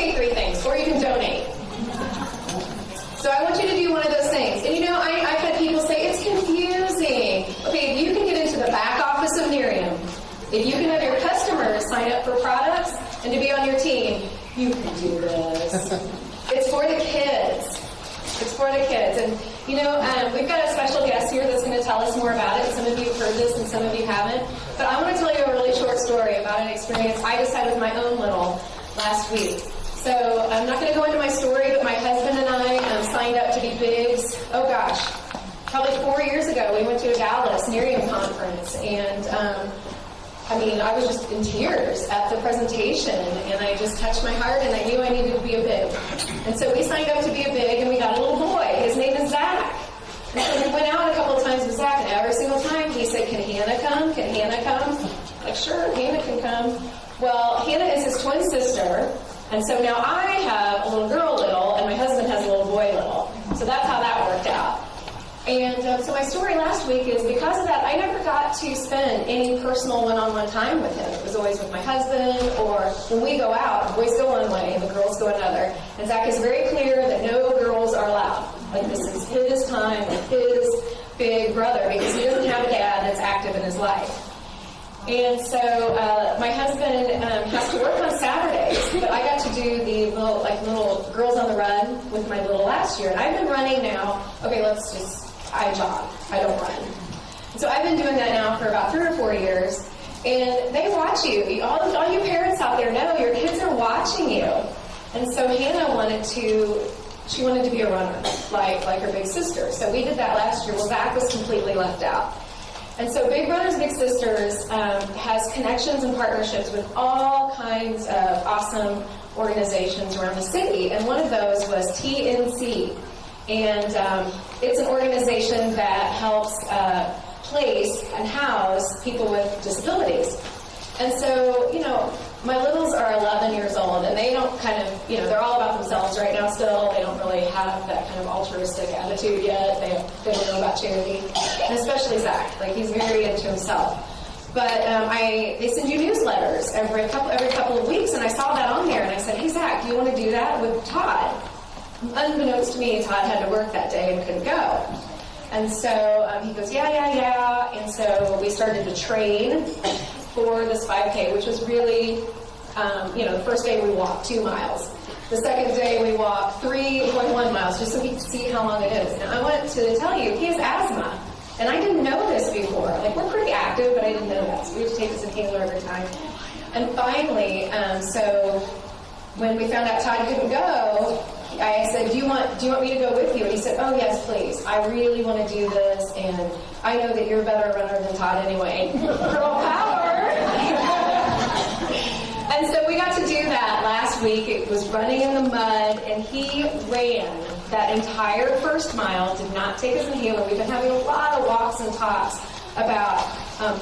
say 3 things, or you can donate. So I want you to do one of those things. And you know, I've had people say, it's confusing. Okay, if you can get into the back office of Nerium, if you can have your customers sign up for products and to be on your team, you can do this. It's for the kids. It's for the kids. And, you know, we've got a special guest here that's going to tell us more about it. Some of you have heard this and some of you haven't. But I want to tell you a really short story about an experience I just had with my own little last week. So I'm not going to go into my story, but my husband and I signed up to be bigs. Oh, gosh. Probably 4 years ago, we went to a Dallas Nerium conference. And, I was just in tears at the presentation, and I just touched my heart, and I knew I needed to be a big. And so we signed up to be a big, and we got a little boy. His name is Zach. And so we went out a couple of times with Zach, and every single time he said, can Hannah come? Can Hannah come? Like, sure, Hannah can come. Well, Hannah is his twin sister, and so now I have a little girl little, and my husband has a little boy little. So that's how that worked out. And so my story last week is because of that, I never got to spend any personal one-on-one time with him. It was always with my husband, or when we go out, the boys go one way and the girls go another. And Zach is very clear that no girls are allowed. Like, this is his time with his big brother because he doesn't have a dad that's active in his life. And so my husband has to work on Saturdays, but I got to do the little Girls on the Run with my little last year. And I've been running now. Okay, I jog. I don't run. And so I've been doing that now for about 3 or 4 years. And they watch you. All you parents out there know your kids are watching you. And so Hannah wanted to be a runner, like her big sister. So we did that last year. Well, Zach was completely left out. And so Big Brothers Big Sisters has connections and partnerships with all kinds of awesome organizations around the city. And one of those was TNC. And it's an organization that helps place and house people with disabilities. And so, you know, my littles are 11 years old, and they don't they're all about themselves right now still. They don't really have that kind of altruistic attitude yet. They don't know about charity. And especially Zach. Like, he's very into himself. But they send you newsletters every couple of weeks, and I saw that on there, and I said, hey, Zach, do you want to do that with Todd? Unbeknownst to me, Todd had to work that day and couldn't go. And so he goes, yeah. And so we started to train for this 5K, which was really, the first day we walked 2 miles. The second day we walked 3.1 miles, just so he could see how long it is. Now, I want to tell you, he has asthma. And I didn't know this before. Like, we're pretty active, but I didn't know that. So we have to take this inhaler every time. And finally, so when we found out Todd couldn't go, I said, do you want me to go with you? And he said, oh, yes, please. I really want to do this, and I know that you're a better runner than Todd anyway. Girl power! And so we got to do that last week. It was running in the mud, and he ran that entire first mile, did not take his inhaler. We've been having a lot of walks and talks about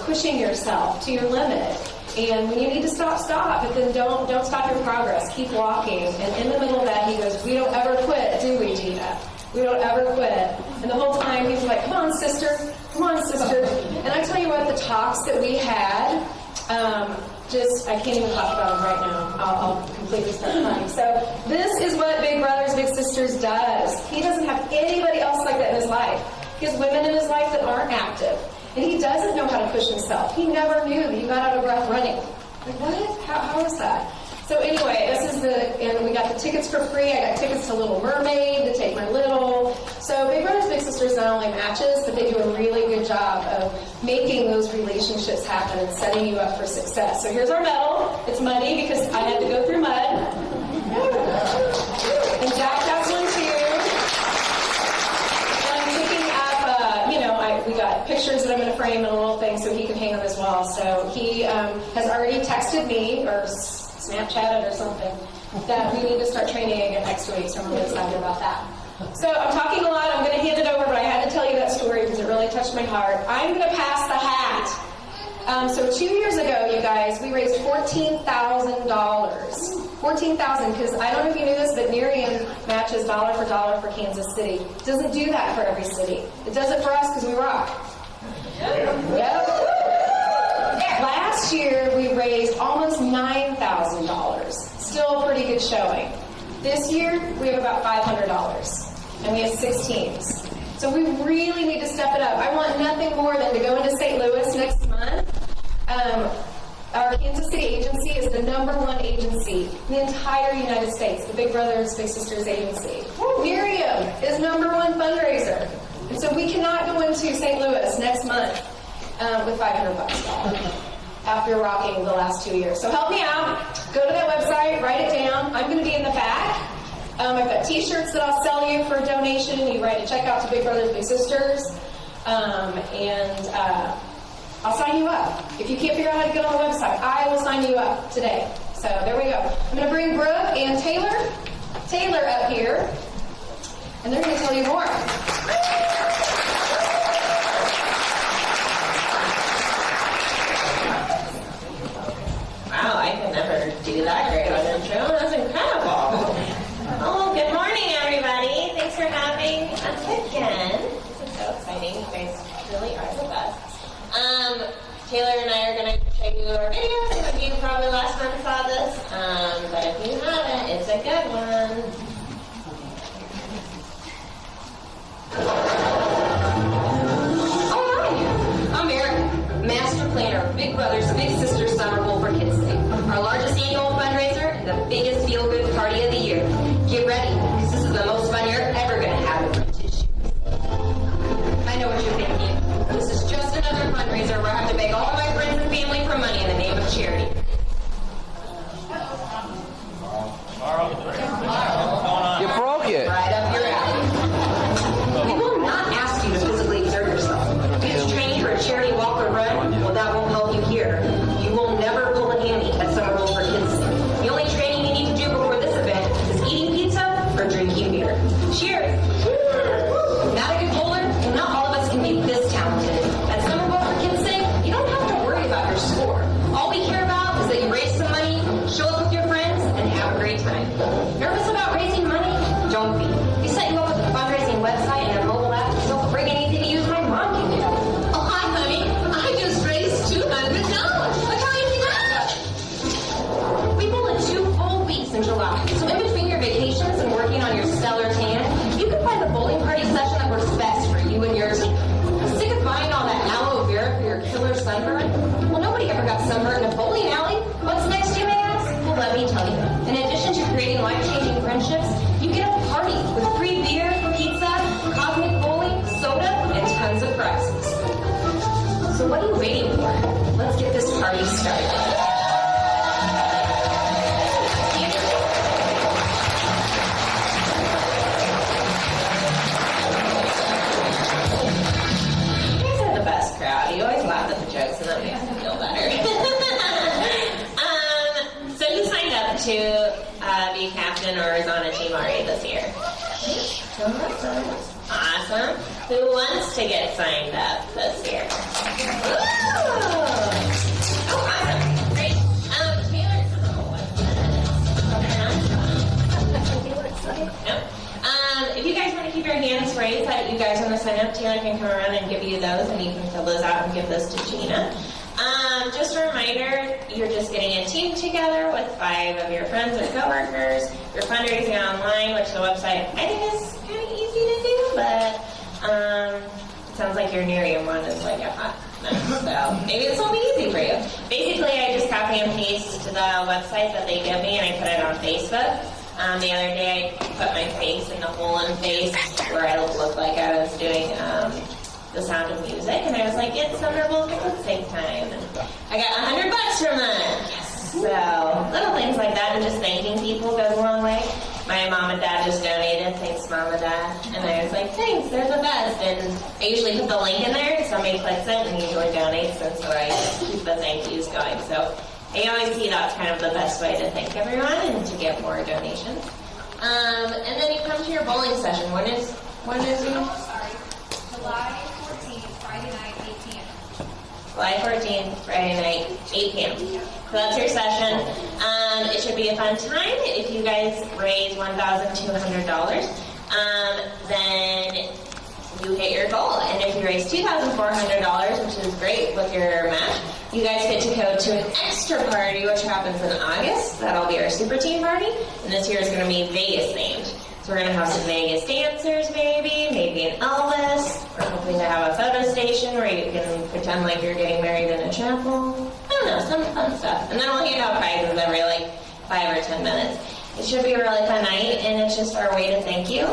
pushing yourself to your limit. And when you need to stop, but then don't stop your progress. Keep walking. And in the middle of that, he goes, we don't ever quit, do we, Gina? We don't ever quit. And the whole time, he was like, come on, sister. And I tell you what, the talks that we had, I can't even talk about them right now. I'll completely start crying. So this is what Big Brothers Big Sisters does. He doesn't have anybody else like that in his life. He has women in his life that aren't active. And he doesn't know how to push himself. He never knew that you got out of breath running. Like, what? How is that? So anyway, and we got the tickets for free. I got tickets to Little Mermaid to take my little. So Big Brothers Big Sisters not only matches, but they do a really good job of making those relationships happen and setting you up for success. So here's our medal. It's muddy because I had to go through mud. And Jack has one too. We got pictures that I'm going to frame in a little thing so he can hang on his wall. So he has already texted me or Snapchatted or something that we need to start training again next week. So I'm really excited about that. So I'm talking a lot. I'm going to hand it over, but I had to tell you that story because it really touched my heart. I'm going to pass the hat. So 2 years ago, you guys, we raised $14,000. $14,000, because I don't know if you knew this, but Nerium matches dollar for dollar for Kansas City. It doesn't do that for every city. It does it for us because we rock. Yep. Last year, we raised almost $9,000. still a pretty good showing. This year, we have about $500, and we have 6 teams. So we really need to step it up. I want nothing more than to go into St. Louis next month. Our Kansas City agency is the #1 agency in the entire United States, the Big Brothers Big Sisters agency. Nerium is #1 fundraiser. And so we cannot go into St. Louis next month with $500 after rocking the last 2 years. So help me out. Go to that website, write it down. I'm going to be in the back. I've got t-shirts that I'll sell you for a donation. You write a check out to Big Brothers Big Sisters. I'll sign you up. If you can't figure out how to get on the website, I will sign you up today. So there we go. I'm going to bring Brooke and Taylor up here, and they're going to tell you more. Wow, I could never do that great of an intro. That's incredible. Oh, good morning, everybody. Thanks for having us again. This is so exciting. You guys really are the best. Taylor and I are going to show you our video. Some of you probably last month saw this, but if you haven't, it's a good one. Oh, hi. I'm Eric, Master Planner of Big Brothers Big Sisters Summer Bowl for Kids Day, our largest annual fundraiser and the biggest feel-good party of the year. Get ready, because this is the most fun you're ever going to have with tissues. I know what you're thinking. This is just another fundraiser where I have to beg all my friends and family for money in the name of charity. You broke it. Right up your alley. We will not ask you to physically exert yourself. Because training for a charity walk or run, well, that won't help you here. You will never pull a hammy at Summer Bowl for Kids. The only training you need to do before this event is eating pizza or drinking beer. Cheers! Not a good bowler, and not all of us can be this talented. At Summer Bowl for Kids Day, you don't have to worry about your score. All we care about is that you raise some money, show up with your friends, and have a great time. Nervous about raising money? Don't be. We set you up with a fundraising website and a mobile app, so don't bring anything to use my mom can do. Oh, hi, honey. I just raised $200. Look how easy that was. We bowl in 2 full weeks in July, so in between your vacations and working on your stellar tan, you can find the bowling party session that works best for you and your team. Sick of buying all that aloe vera for your killer sunburn? Well, nobody ever got sunburned in a bowling alley. What's next, you may ask? Well, let me tell you. In addition to creating life-changing friendships, you get a party with free beer, pizza, cosmic bowling, soda, and tons of prizes. So what are you waiting for? Let's get this party started. You guys are the best crowd. You always laugh at the jokes, and that makes me feel better. So you signed up to be captain or is on a team already this year? Awesome. Who wants to get signed up this year? Ooh. Oh, awesome. Great. Taylor. No. If you guys want to keep your hands raised that you guys want to sign up, Taylor can come around and give you those, and you can fill those out and give those to Gina. Just a reminder, you're just getting a team together with 5 of your friends or coworkers. You're fundraising online, which the website I think is kind of easy to do, but it sounds like your Nerium one is like a hot mess, so maybe this will be easy for you. Basically, I just copy and paste the website that they give me, and I put it on Facebook. The other day, I put my face in the hole in face where I looked like I was doing the Sound of Music, and I was like, it's Summer Bowl for Kids Day time, and I got $100 from that. Yes. So little things like that, and just thanking people goes a long way. My mom and dad just donated. Thanks, Mom and Dad. And I was like, thanks, they're the best. And I usually put the link in there, and somebody clicks it and usually donates, and so I keep the thank yous going. So I always see that's kind of the best way to thank everyone and to get more donations. And then you come to your bowling session. When is it? July 14th, Friday night, 8 p.m. July 14th, Friday night, 8 p.m. So that's your session. It should be a fun time. If you guys raise $1,200, then you hit your goal. And if you raise $2,400, which is great with your match, you guys get to go to an extra party, which happens in August. That'll be our super team party. And this year is going to be Vegas themed. So we're going to have some Vegas dancers maybe an Elvis. We're hoping to have a photo station where you can pretend like you're getting married in a chapel. I don't know, some fun stuff. And then we'll hand out prizes every like 5 or 10 minutes. It should be a really fun night, and it's just our way to thank you.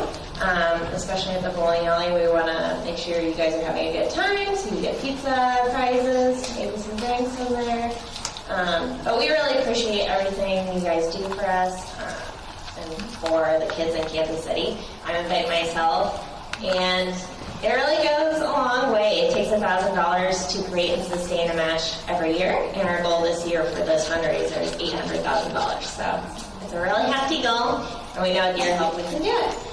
Especially at the bowling alley, we want to make sure you guys are having a good time, so you get pizza prizes, maybe some drinks in there. But we really appreciate everything you guys do for us and for the kids in Kansas City. I'm a big myself, and it really goes a long way. It takes $1,000 to create and sustain a match every year, and our goal this year for this fundraiser is $800,000. So it's a really hefty goal, and we know with your help we can do it.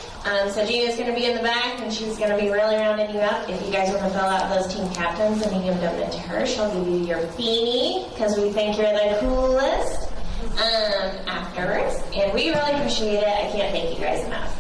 So Gina's going to be in the back, and she's going to be really rounding you up. If you guys want to fill out those team captains and you give them to her, she'll give you your beanie, because we think you're the coolest afterwards. And we really appreciate it. I can't thank you guys enough.